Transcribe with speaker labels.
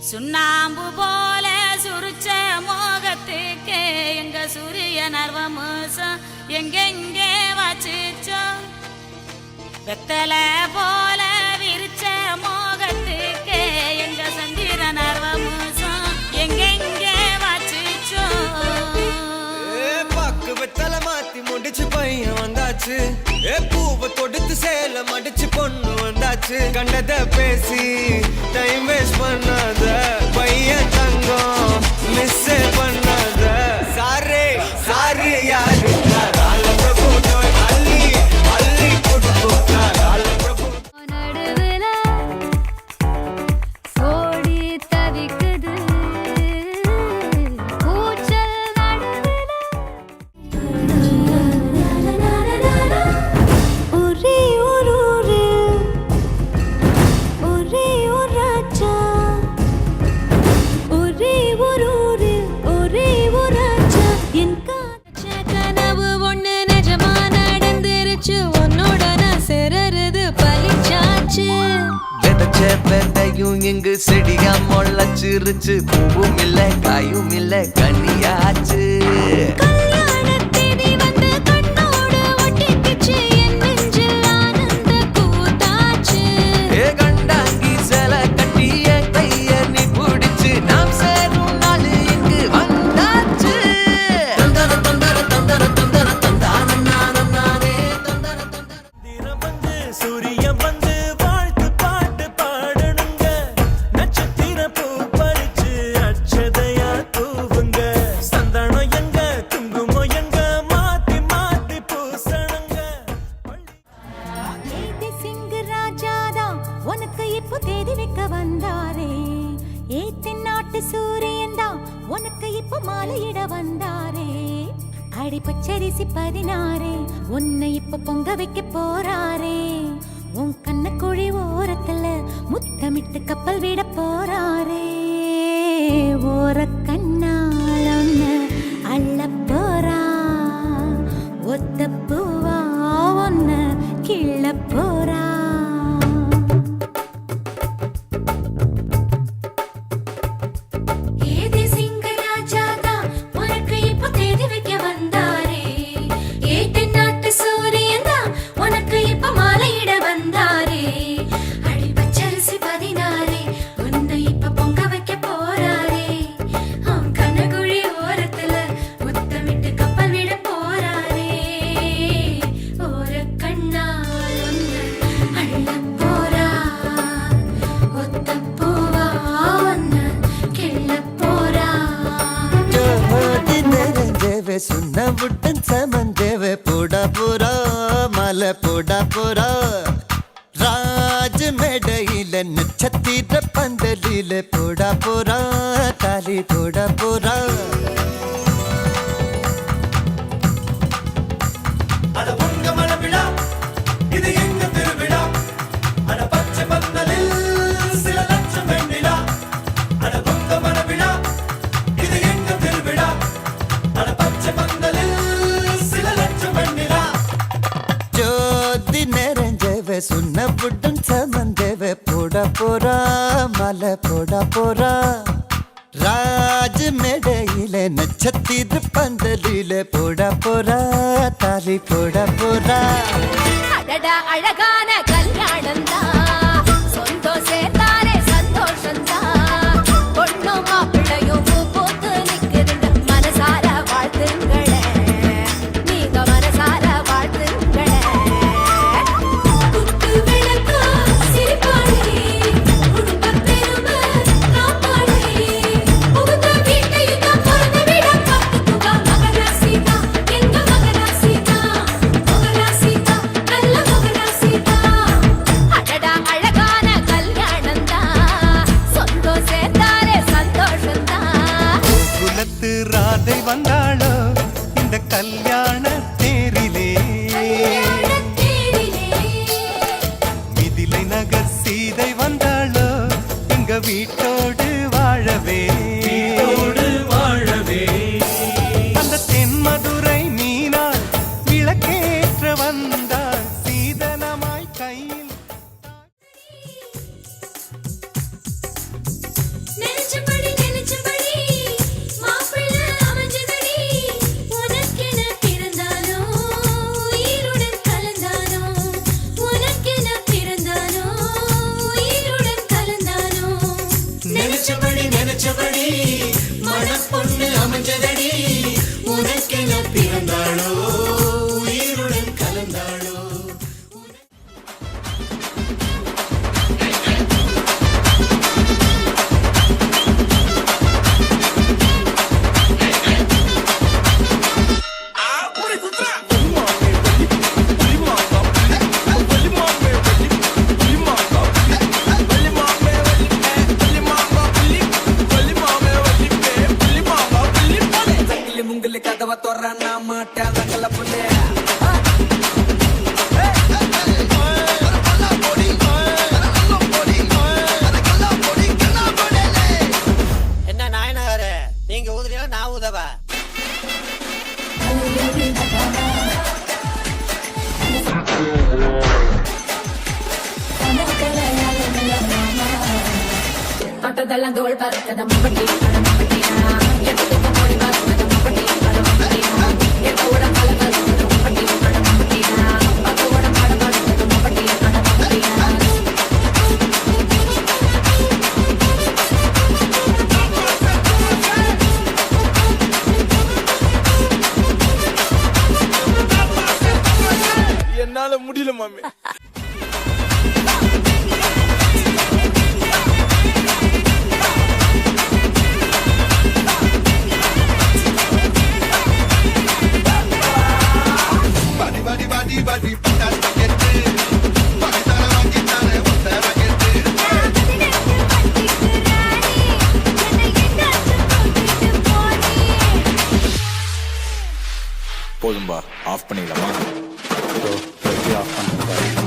Speaker 1: சுண்ணாம்பு போல சுருச்ச மோகத்துக்கு எங்க சூரிய நர்வமோசம் எங்கெங்கே வச்சிச்சோ வெத்தல போல விரிச்ச மோகத்துக்கு எங்க சந்திர நர்வமோசம் எங்கெங்கே வச்சிச்சோ
Speaker 2: பாக்கு வெத்தல மாத்தி முடிச்சு பையன் வந்தாச்சு பூவை தொடுத்து சேலம் அடிச்சு பொண்ணு வந்தாச்சு கண்டத பேசி டைம் வேஸ்ட் பண்ணாத பையன் தங்கம் மிஸ் பண்ணாத சாரே சாரு யாரு இங்கு செடியா முளைச்சிருச்சு பூவும் இல்ல காயும் இல்ல கனியாச்சு கண்டாங்கி சில கட்டிய கைய நீ பிடிச்சு நாம் சேரும் நாள் இங்கு வந்தாச்சு தந்தர தந்தர தந்தர தந்தர தந்தான நானும் நானே தந்தர தந்தர வந்து சூரியன் வந்து
Speaker 3: பச்சரிசி 16 உன்னை இப்ப பொங்க வைக்க போறாரே உன் கண்ண குழி ஓரத்துல முத்தமிட்டு கப்பல் விட போறாரே ஓர கண்ணால் ஒன்னு அள்ள போறா ஒத்த பூவா ஒன்னு கிள்ள போறா सुना बुटन समन देवे पोड़ा पोरा माला पोड़ा पोरा राज मेडइल नक्षत्तिर पंदलिल पोड़ा पोरा ताली पोड़ा पोरा सुना बुटन समन देवे पोड़ा पोरा माला पोड़ा पोरा राज मेडइल नक्षत्तिर पंदलिल पोड़ा पोरा ताली पोड़ा पोरा
Speaker 4: அடடா அழகான கல்யாணம் தான் சொந்தம் சேர்ந்தாரே சந்தோஷம் தான் பொண்ணும் மாப்பிள்ளையும் பூ பூத்து நிக்குதுங்க மனசார வாழ்த்துங்களே நீங்க மனசார வாழ்த்துங்களே
Speaker 3: சீதா
Speaker 4: ஊரெல்லாம் தோல் பறக்கத மம்பட்டி மம்பட்டியா எதுக்கு போய் பறக்கத மம்பட்டி மம்பட்டியா எதோட பல பறக்கத மம்பட்டி மம்பட்டியா பக்கோட பட பறக்கத மம்பட்டி மம்பட்டியா
Speaker 5: என்னால முடியல மாமி.
Speaker 6: போதும்பா, ஆஃப் பண்ணிடலாமா?
Speaker 7: ஆஃப் பண்ணுங்க.